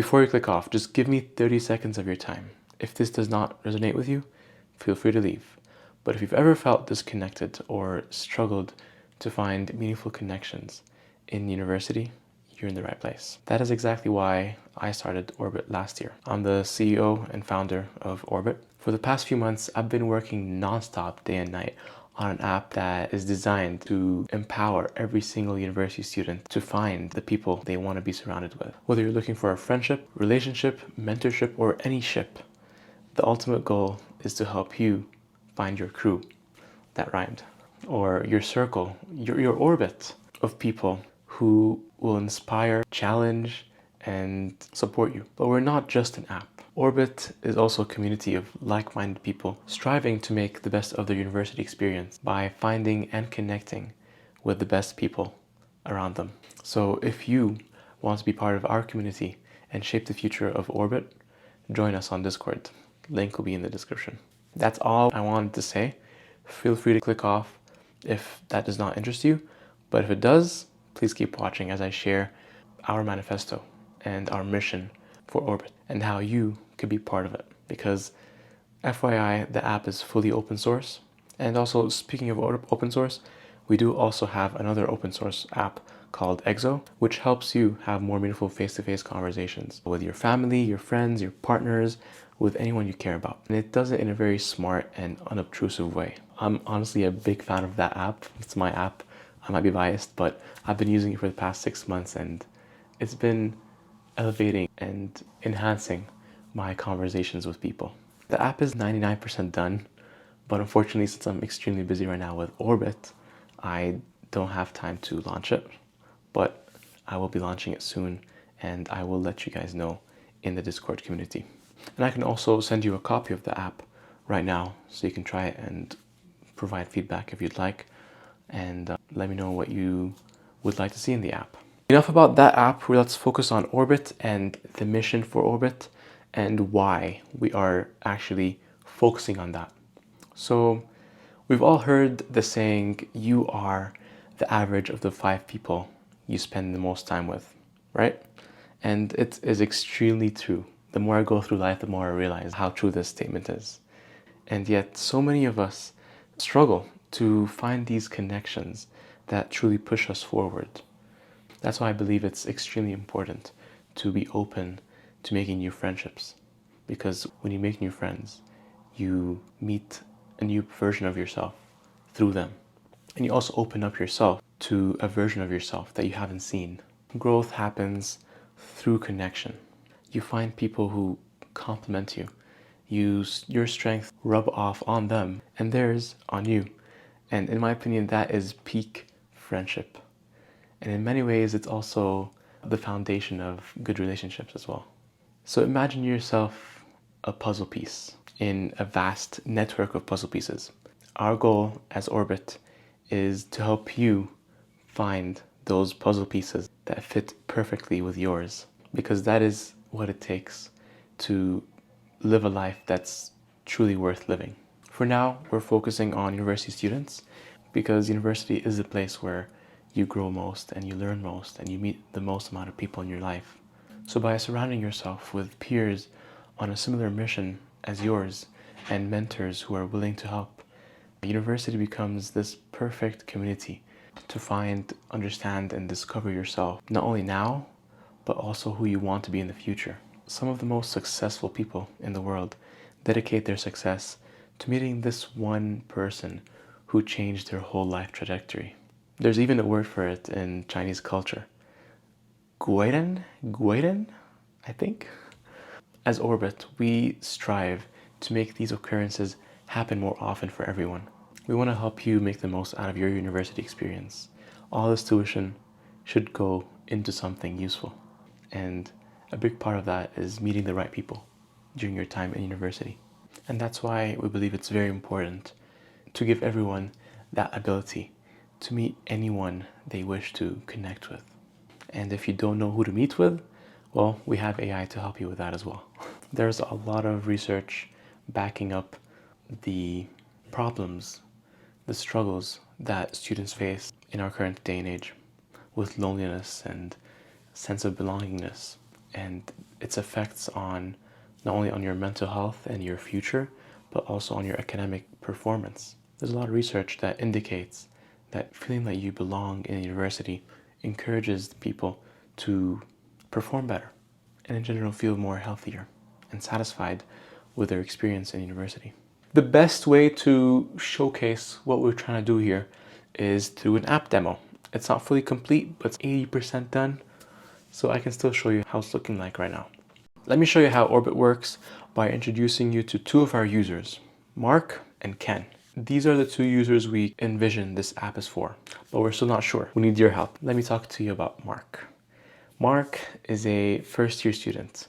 Before you click off, just give me 30 seconds of your time. If this does not resonate with you, feel free to leave. But if you've ever felt disconnected or struggled to find meaningful connections in university, you're in the right place. That is exactly why I started Orbit last year. I'm the CEO and founder of Orbit. For the past few months, I've been working nonstop day and night on an app that is designed to empower every single university student to find the people they want to be surrounded with. Whether you're looking for a friendship, relationship, mentorship, or any ship, the ultimate goal is to help you find your crew. That rhymed. Or your circle, your orbit of people who will inspire, challenge, and support you. But we're not just an app. Orbit is also a community of like-minded people striving to make the best of their university experience by finding and connecting with the best people around them. So if you want to be part of our community and shape the future of Orbit, join us on Discord. Link will be in the description. That's all I wanted to say. Feel free to click off if that does not interest you, but if it does, please keep watching as I share our manifesto and our mission for Orbit and how you could be part of it. Because FYI, the app is fully open source. And also, speaking of open source, we do also have another open source app called EXO, which helps you have more meaningful face-to-face conversations with your family, your friends, your partners, with anyone you care about. And it does it in a very smart and unobtrusive way. I'm honestly a big fan of that app. It's my app. I might be biased, but I've been using it for the past 6 months and it's been elevating and enhancing my conversations with people. The app is 99% done, but unfortunately, since I'm extremely busy right now with Orbit, I don't have time to launch it, but I will be launching it soon and I will let you guys know in the Discord community. And I can also send you a copy of the app right now so you can try it and provide feedback if you'd like, and let me know what you would like to see in the app. Enough about that app. Let's focus on Orbit and the mission for Orbit and why we are actually focusing on that. So we've all heard the saying, you are the average of the 5 people you spend the most time with, right? And it is extremely true. The more I go through life, the more I realize how true this statement is. And yet so many of us struggle to find these connections that truly push us forward. That's why I believe it's extremely important to be open to making new friendships. Because when you make new friends, you meet a new version of yourself through them. And you also open up yourself to a version of yourself that you haven't seen. Growth happens through connection. You find people who complement you. Your strength rub off on them and theirs on you. And in my opinion, that is peak friendship. And in many ways, it's also the foundation of good relationships as well. So imagine yourself a puzzle piece in a vast network of puzzle pieces. Our goal as Orbit is to help you find those puzzle pieces that fit perfectly with yours, because that is what it takes to live a life that's truly worth living. For now, we're focusing on university students because university is the place where you grow most and you learn most and you meet the most amount of people in your life. So by surrounding yourself with peers on a similar mission as yours and mentors who are willing to help, university becomes this perfect community to find, understand, and discover yourself, not only now, but also who you want to be in the future. Some of the most successful people in the world dedicate their success to meeting this one person who changed their whole life trajectory. There's even a word for it in Chinese culture. Guiden, I think. As Orbit, we strive to make these occurrences happen more often for everyone. We want to help you make the most out of your university experience. All this tuition should go into something useful. And a big part of that is meeting the right people during your time in university. And that's why we believe it's very important to give everyone that ability to meet anyone they wish to connect with. And if you don't know who to meet with, well, we have AI to help you with that as well. There's a lot of research backing up the problems, the struggles that students face in our current day and age with loneliness and sense of belongingness. and its effects on not only on your mental health and your future, but also on your academic performance. There's a lot of research that indicates that feeling that you belong in a university encourages people to perform better and in general feel more healthier and satisfied with their experience in university. The best way to showcase what we're trying to do here is through an app demo. It's not fully complete, but it's 80% done, so I can still show you how it's looking like right now. Let me show you how Orbit works by introducing you to two of our users, Mark and Ken. These are the two users we envision this app is for, but we're still not sure. We need your help. Let me talk to you about Mark. Mark is a first-year student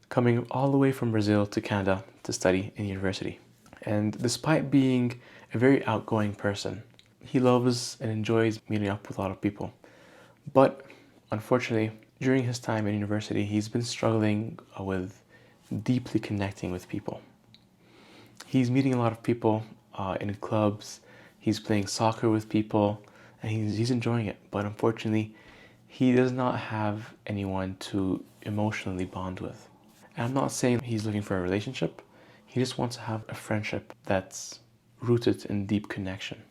coming all the way from Brazil to Canada to study in university. And despite being a very outgoing person, he loves and enjoys meeting up with a lot of people. But unfortunately, during his time in university, he's been struggling with deeply connecting with people. He's meeting a lot of people in clubs, he's playing soccer with people, and he's enjoying it. But unfortunately, he does not have anyone to emotionally bond with. And I'm not saying he's looking for a relationship. He just wants to have a friendship that's rooted in deep connection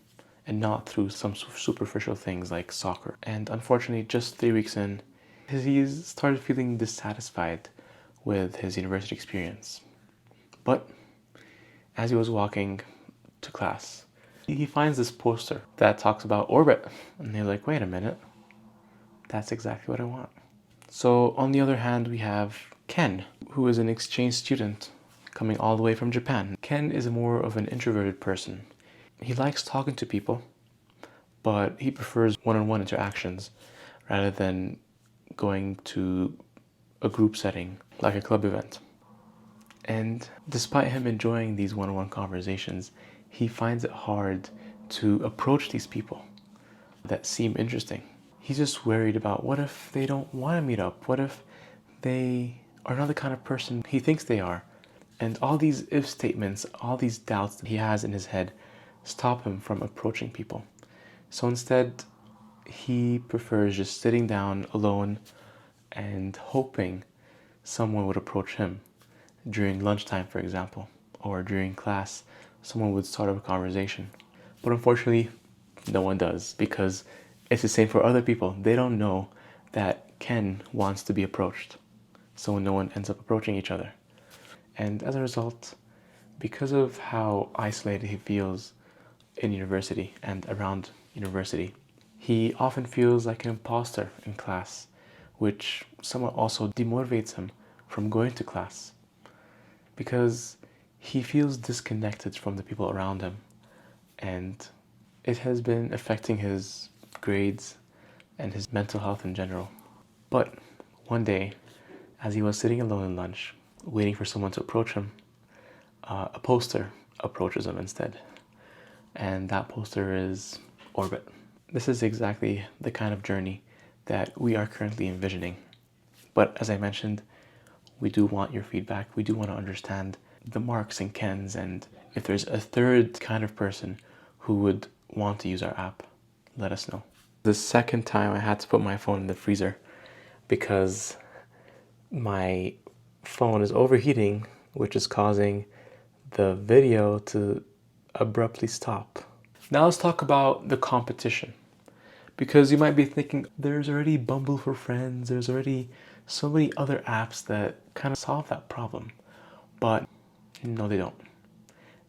and not through some superficial things like soccer. And unfortunately, just 3 weeks in, he's started feeling dissatisfied with his university experience. But as he was walking to class, he finds this poster that talks about Orbit. And they're like, wait a minute, that's exactly what I want. So on the other hand, we have Ken, who is an exchange student coming all the way from Japan. Ken is more of an introverted person. He likes talking to people, but he prefers one-on-one interactions rather than going to a group setting like a club event. And despite him enjoying these one-on-one conversations, he finds it hard to approach these people that seem interesting. He's just worried about what if they don't want to meet up? What if they are not the kind of person he thinks they are? And all these if statements, all these doubts that he has in his head stop him from approaching people. So instead, he prefers just sitting down alone and hoping someone would approach him during lunchtime, for example, or during class, someone would start up a conversation. But unfortunately, no one does, because it's the same for other people. They don't know that Ken wants to be approached, so no one ends up approaching each other. And as a result, because of how isolated he feels in university and around university, he often feels like an imposter in class, which somewhat also demotivates him from going to class, because he feels disconnected from the people around him, and it has been affecting his grades and his mental health in general. But one day, as he was sitting alone in lunch, waiting for someone to approach him, a poster approaches him instead. And that poster is Orbit. This is exactly the kind of journey that we are currently envisioning. But as I mentioned, we do want your feedback. We do want to understand the Marks and Kens, and if there's a third kind of person who would want to use our app, let us know. The second time I had to put my phone in the freezer because my phone is overheating, which is causing the video to abruptly stop. Now let's talk about the competition. Because you might be thinking, there's already Bumble for Friends, there's already so many other apps that kind of solve that problem. But no, they don't.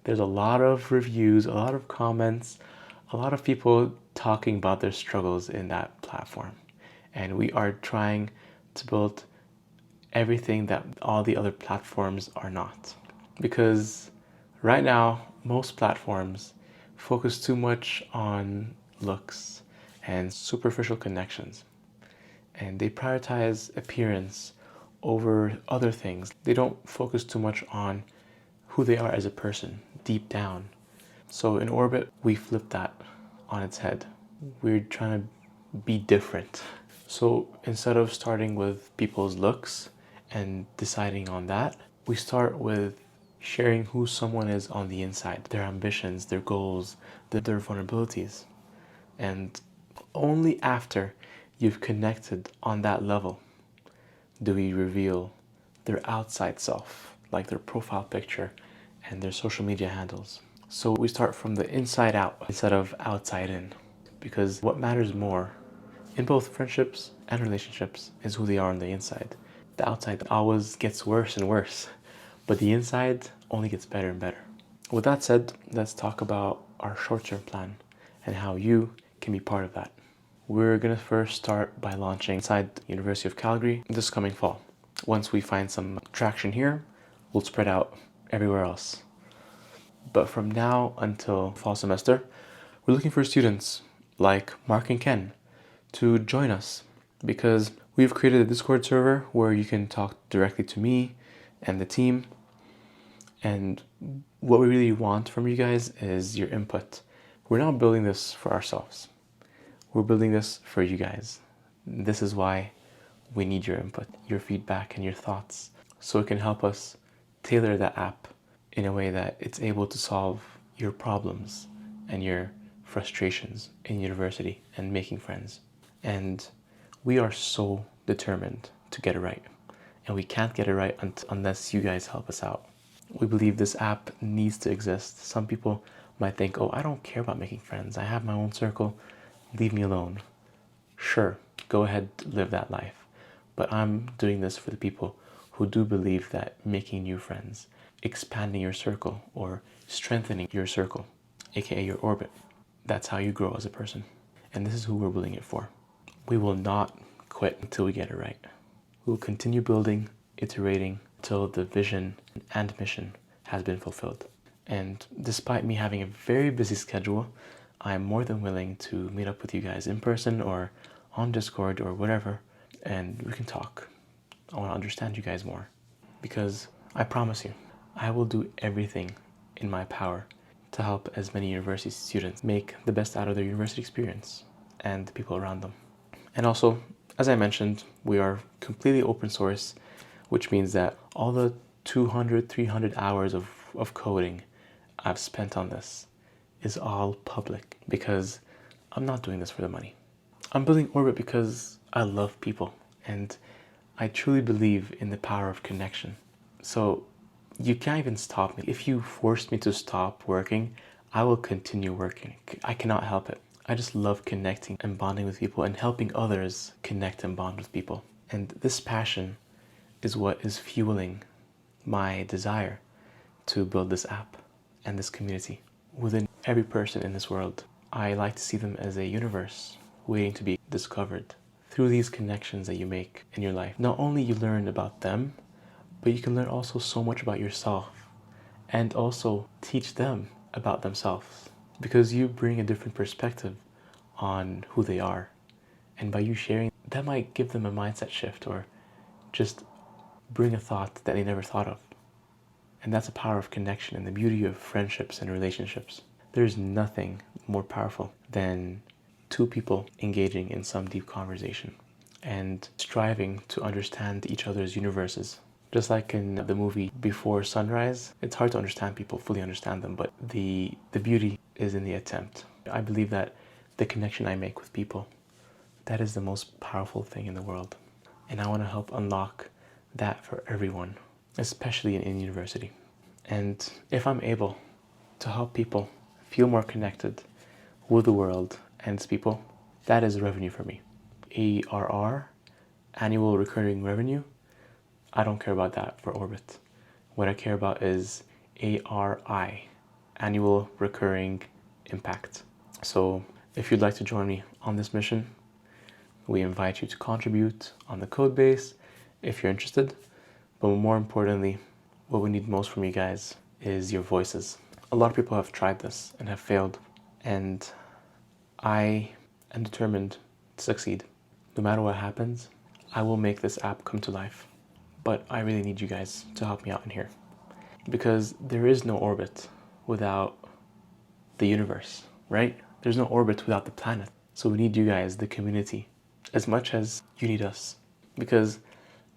There's a lot of reviews, a lot of comments, a lot of people talking about their struggles in that platform. And we are trying to build everything that all the other platforms are not. Because right now, most platforms focus too much on looks and superficial connections. And they prioritize appearance over other things. They don't focus too much on who they are as a person, deep down. So in Orbit, we flip that on its head. We're trying to be different. So instead of starting with people's looks and deciding on that, we start with sharing who someone is on the inside, their ambitions, their goals, their vulnerabilities. And only after you've connected on that level do we reveal their outside self, like their profile picture and their social media handles. So we start from the inside out instead of outside in, because what matters more in both friendships and relationships is who they are on the inside. The outside always gets worse and worse, but the inside only gets better and better. With that said, let's talk about our short-term plan and how you can be part of that. We're gonna first start by launching inside University of Calgary this coming fall. Once we find some traction here, we'll spread out everywhere else. But from now until fall semester, we're looking for students like Mark and Ken to join us, because we've created a Discord server where you can talk directly to me and the team. And what we really want from you guys is your input. We're not building this for ourselves. We're building this for you guys. This is why we need your input, your feedback, and your thoughts, so it can help us tailor the app in a way that it's able to solve your problems and your frustrations in university and making friends. And we are so determined to get it right. And we can't get it right unless you guys help us out. We believe this app needs to exist. Some people might think, oh, I don't care about making friends. I have my own circle. Leave me alone. Sure, go ahead, live that life. But I'm doing this for the people who do believe that making new friends, expanding your circle, or strengthening your circle, aka your orbit, that's how you grow as a person. And this is who we're building it for. We will not quit until we get it right. We will continue building, iterating, until the vision and mission has been fulfilled. And despite me having a very busy schedule, I'm more than willing to meet up with you guys in person or on Discord or whatever, and we can talk. I want to understand you guys more, because I promise you, I will do everything in my power to help as many university students make the best out of their university experience and the people around them. And also, as I mentioned, we are completely open source, which means that all the 200, 300 hours of coding I've spent on this is all public, because I'm not doing this for the money. I'm building Orbit because I love people, and I truly believe in the power of connection. So you can't even stop me. If you force me to stop working, I will continue working. I cannot help it. I just love connecting and bonding with people and helping others connect and bond with people. And this passion is what is fueling my desire to build this app and this community. Within every person in this world, I like to see them as a universe waiting to be discovered. Through these connections that you make in your life, not only you learn about them, but you can learn also so much about yourself, and also teach them about themselves, because you bring a different perspective on who they are. And by you sharing, that might give them a mindset shift, or just bring a thought that they never thought of. And that's the power of connection and the beauty of friendships and relationships. There's nothing more powerful than two people engaging in some deep conversation and striving to understand each other's universes. Just like in the movie Before Sunrise, it's hard to understand people, fully understand them, but the beauty is in the attempt. I believe that the connection I make with people, that is the most powerful thing in the world. And I want to help unlock that for everyone, especially in university. And if I'm able to help people feel more connected with the world and its people, that is revenue for me. ARR, annual recurring revenue, I don't care about that for Orbit. What I care about is ARI, annual recurring impact. So if you'd like to join me on this mission, we invite you to contribute on the code base if you're interested. But more importantly, what we need most from you guys is your voices. A lot of people have tried this and have failed, and I am determined to succeed. No matter what happens, I will make this app come to life. But I really need you guys to help me out in here, because there is no orbit without the universe, right? There's no orbit without the planet. So we need you guys, the community, as much as you need us, because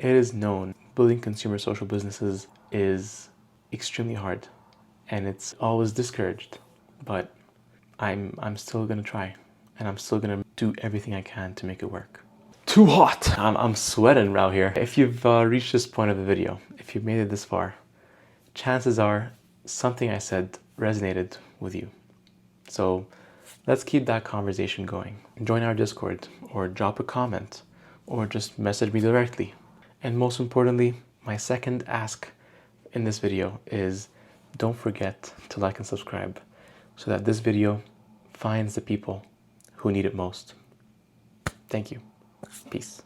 it is known building consumer social businesses is extremely hard, and it's always discouraged. But I'm still gonna try, and I'm still gonna do everything I can to make it work. too hot. I'm sweating right here. If you've reached this point of the video, if you've made it this far, chances are something I said resonated with you. So let's keep that conversation going. Join our Discord, or drop a comment, or just message me directly. And most importantly, my second ask in this video is don't forget to like and subscribe so that this video finds the people who need it most. Thank you. Peace.